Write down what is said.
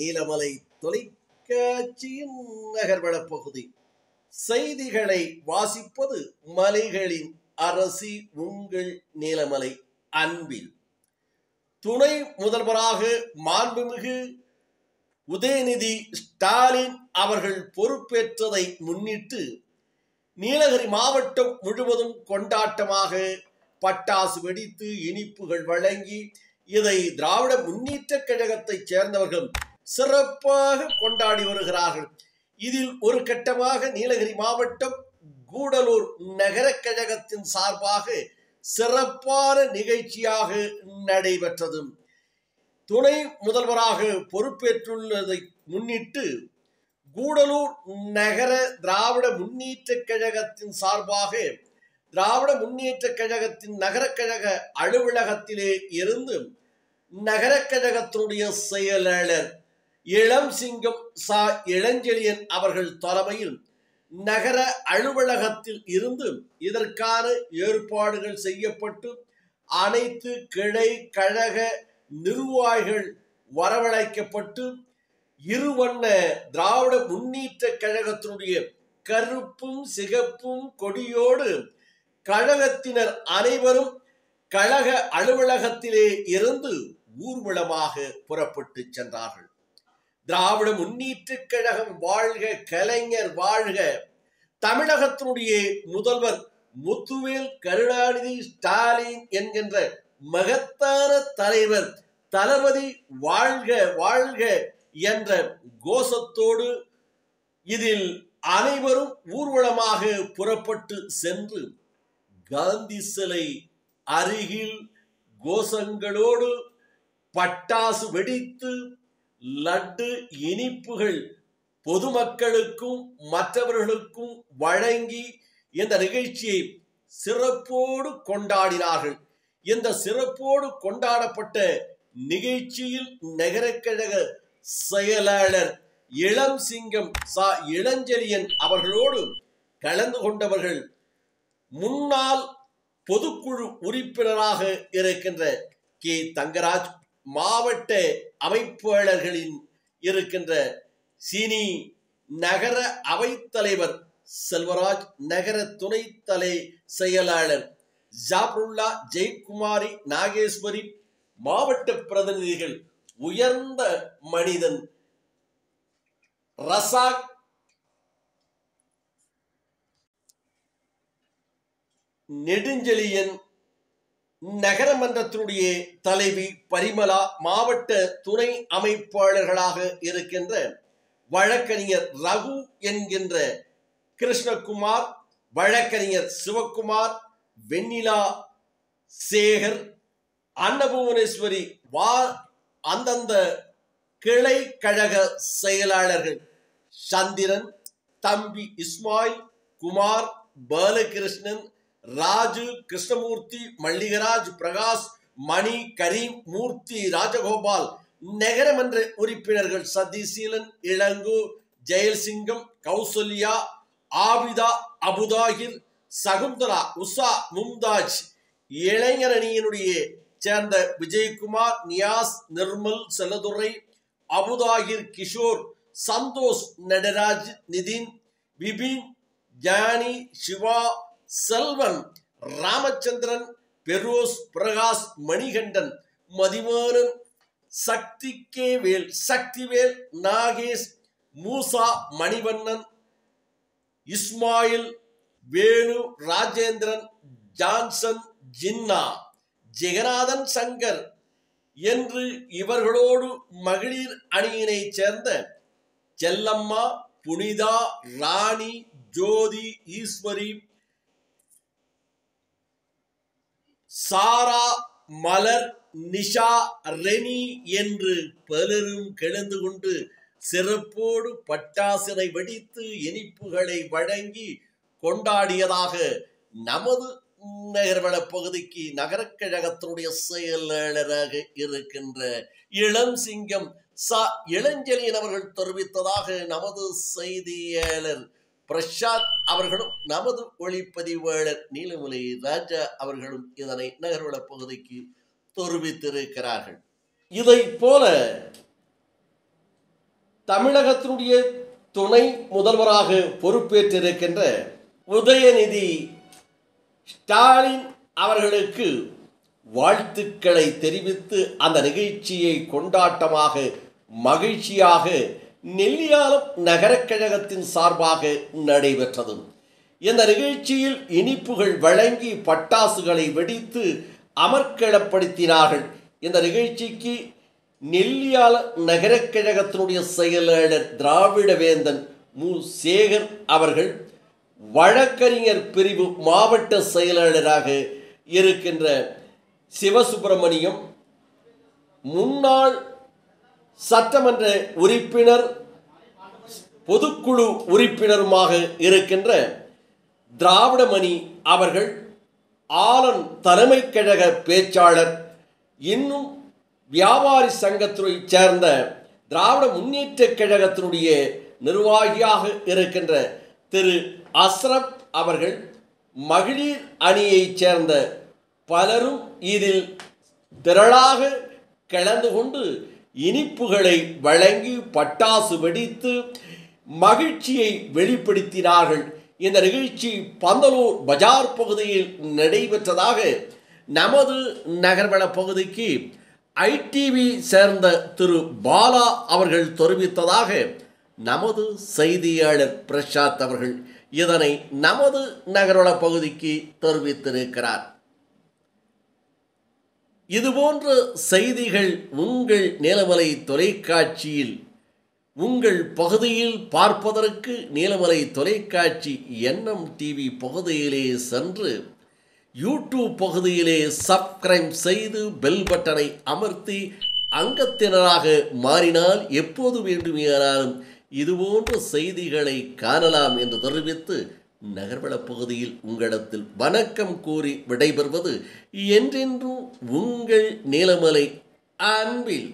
நீலமலை தொலைக்காட்சியின் நகர்வள பகுதி செய்திகளை வாசிப்பது மலைகளின் அரசி உங்கள் நீலமலை அன்பில். துணை முதல்வராக மாண்புமிகு உதயநிதி ஸ்டாலின் அவர்கள் பொறுப்பேற்றதை முன்னிட்டு நீலகிரி மாவட்டம் முழுவதும் கொண்டாட்டமாக பட்டாசு வெடித்து இனிப்புகள் வழங்கி இதை திராவிட முன்னேற்ற கழகத்தைச் சேர்ந்தவர்கள் சிறப்பாக கொண்டாடி வருகிறார்கள். இதில் ஒரு கட்டமாக நீலகிரி மாவட்டம் கூடலூர் நகர கழகத்தின் சார்பாக சிறப்பான நிகழ்ச்சியாக நடைபெற்றது. துணை முதல்வராக பொறுப்பேற்றுள்ளதை முன்னிட்டு கூடலூர் நகர திராவிட முன்னேற்ற கழகத்தின் சார்பாக திராவிட முன்னேற்ற கழகத்தின் நகர கழக அலுவலகத்திலே இருந்து நகர கழகத்தினுடைய செயலாளர் இளம் சிங்கம் சா இளஞ்செழியன் அவர்கள் தலைமையில் நகர அலுவலகத்தில் இருந்து இதற்கான ஏற்பாடுகள் செய்யப்பட்டு அனைத்து கிளை கழக நிர்வாகிகள் வரவழைக்கப்பட்டு இருவண்ண திராவிட முன்னேற்ற கழகத்தினுடைய கருப்பும் சிகப்பும் கொடியோடு கழகத்தினர் அனைவரும் கழக அலுவலகத்திலே இருந்து ஊர்வலமாக புறப்பட்டு சென்றார்கள். திராவிட முன்னேற்ற கழகம் வாழ்க, கலைஞர் வாழ்க, தமிழகத்தினுடைய முதல்வர் முத்துவேல் கருணாநிதி ஸ்டாலின் என்கின்ற மகத்தான தலைவர் தளபதி வாழ்க வாழ்க என்ற கோஷத்தோடு இதில் அனைவரும் ஊர்வலமாக புறப்பட்டு சென்று காந்தி சிலை அருகில் கோஷங்களோடு பட்டாசு வெடித்து லட்டு இனிப்புகள் பொதுமக்களுக்கும் மற்றவர்களுக்கும் வழங்கி இந்த நிகழ்ச்சியை சிறப்போடு கொண்டாடினார்கள். இந்த சிறப்போடு கொண்டாடப்பட்ட நிகழ்ச்சியில் நகர கழக செயலாளர் இளம் சிங்கம் சா இளஞ்செழியன் அவர்களோடு கலந்து கொண்டவர்கள் முன்னாள் பொதுக்குழு உறுப்பினராக இருக்கின்ற கே தங்கராஜ், மாவட்ட அமைப்பாளர்களின் இருக்கின்ற சீனி, நகர அவைத்தலைவர் செல்வராஜ், நகர துணை தலை செயலாளர் ஜாப்ருல்லா, ஜெயக்குமாரி, நாகேஸ்வரி, மாவட்ட பிரதிநிதிகள் உயர்ந்த மனிதன் ரசாக், நெடுஞ்செழியன், நகரமன்றத்தினுடைய தலைவி பரிமலா, மாவட்ட துணை அமைப்பாளர்களாக இருக்கின்ற வழக்கறிஞர் ரகு என்கின்ற கிருஷ்ணகுமார், வழக்கறிஞர் சிவக்குமார், வெண்ணிலா சேகர், அன்னபுவனேஸ்வரி அந்தந்த கிளை கழக செயலாளர்கள் சந்திரன், தம்பி இஸ்மாயில், குமார், பாலகிருஷ்ணன், ராஜு, கிருஷ்ணமூர்த்தி, மல்லிகராஜ், பிரகாஷ், மணி, கரீம், மூர்த்தி, ராஜகோபால், நகரமன்ற உறுப்பினர்கள் சதீசீலன், இளங்கோ, ஜெயல்சிங்கம், கௌசல்யா, ஆபிதா, அபுதாகிர், சகுந்தலா, உஷா, மும்தாஜ், இளைஞரணியினுடைய சேர்ந்த விஜயகுமார், நியாஸ், நிர்மல், செல்லதுரை, அபுதாகிர், கிஷோர், சந்தோஷ், நடராஜ், நிதின், விபின், ஜானி, சிவா, செல்வன், ராமச்சந்திரன், பெரோஸ், பிரகாஷ், மணிகண்டன், மதிமாறன், சக்திவேல், நாகேஷ், மூசா, மணிவண்ணன், இஸ்மாயில், வேணு, ராஜேந்திரன், ஜான்சன், ஜின்னா, ஜெகநாதன், சங்கர் என்று இவர்களோடு மகளிர் அணியினை சேர்ந்த செல்லம்மா, புனிதா, ராணி, ஜோதி, ஈஸ்வரி, சாரா, மலர், நிஷா, ரெனி என்று பலரும் கலந்து கொண்டு சிறப்போடு பட்டாசினை வெடித்து இனிப்புகளை வழங்கி கொண்டாடியதாக நமது நகர்வள பகுதிக்கு நகர கழகத்தினுடைய செயலாளராக இருக்கின்ற இளம் சிங்கம் சா இளஞ்செழியன் அவர்கள் தெரிவித்ததாக நமது செய்தியாளர் பிரசாத் அவர்களும் நமது ஒளிப்பதிவாளர் நீலமலை ராஜா அவர்களும் இதனை நகர்வள பகுதிக்கு தெரிவித்திருக்கிறார்கள். இதை போல தமிழகத்தினுடைய துணை முதல்வராக பொறுப்பேற்றிருக்கின்ற உதயநிதி ஸ்டாலின் அவர்களுக்கு வாழ்த்துக்களை தெரிவித்து அந்த நிகழ்ச்சியை கொண்டாட்டமாக மகிழ்ச்சியாக நெல்லியாலம் நகரக் கழகத்தின் சார்பாக நடைபெற்றது. இந்த நிகழ்ச்சியில் இனிப்புகள் வழங்கி பட்டாசுகளை வெடித்து அமர்க்களப்படுத்தினார்கள். இந்த நிகழ்ச்சிக்கு நெல்லியால நகரக் கழகத்தினுடைய செயலாளர் திராவிடவேந்தன் மு. சேகர் அவர்கள், வழக்கறிஞர் பிரிவு மாவட்ட செயலாளராக இருக்கின்ற சிவசுப்பிரமணியம், முன்னாள் சட்டமன்ற உறுப்பினர் பொதுக்குழு உறுப்பினருமாக இருக்கின்ற திராவிடமணி அவர்கள், ஆலன் தலைமை கழக பேச்சாளர், இன்னும் வியாபாரி சங்கத்துறை சேர்ந்த திராவிட முன்னேற்ற கழகத்தினுடைய நிர்வாகியாக இருக்கின்ற திரு அஸ்ரப் அவர்கள், மகளிர் அணியைச் சேர்ந்த பலரும் இதில் திரளாக கலந்து கொண்டு இனிப்புகளை வழங்கி பட்டாசு வெடித்து மகிழ்ச்சியை வெளிப்படுத்தினார்கள். இந்த நிகழ்ச்சி பந்தலூர் பஜார் பகுதியில் நடைபெற்றதாக நமது நகர்வள பகுதிக்கு ஐடிவி சேர்ந்த திரு பாலா அவர்கள் தெரிவித்ததாக நமது செய்தியாளர் பிரசாத் அவர்கள் இதனை நமது நகர்வள பகுதிக்கு தெரிவித்திருக்கிறார். இதுபோன்ற செய்திகள் உங்கள் நீலமலை தொலைக்காட்சியில் உங்கள் பகுதியில் பார்ப்பதற்கு நீலமலை தொலைக்காட்சி என்எம் டிவி பகுதியிலே சென்று யூடியூப் பகுதியிலே சப்ஸ்கிரைப் செய்து பெல் பட்டனை அமர்த்தி அங்கத்தினராக மாறினால் எப்போது வேண்டுமானாலும் இதுபோன்ற செய்திகளை காணலாம் என்று தெரிவித்து நகர்வள பகுதியில் உங்களிடத்தில் வணக்கம் கூறி விடைபெறுவது என்றென்றும் உங்கள் நீலமலை அன்பில்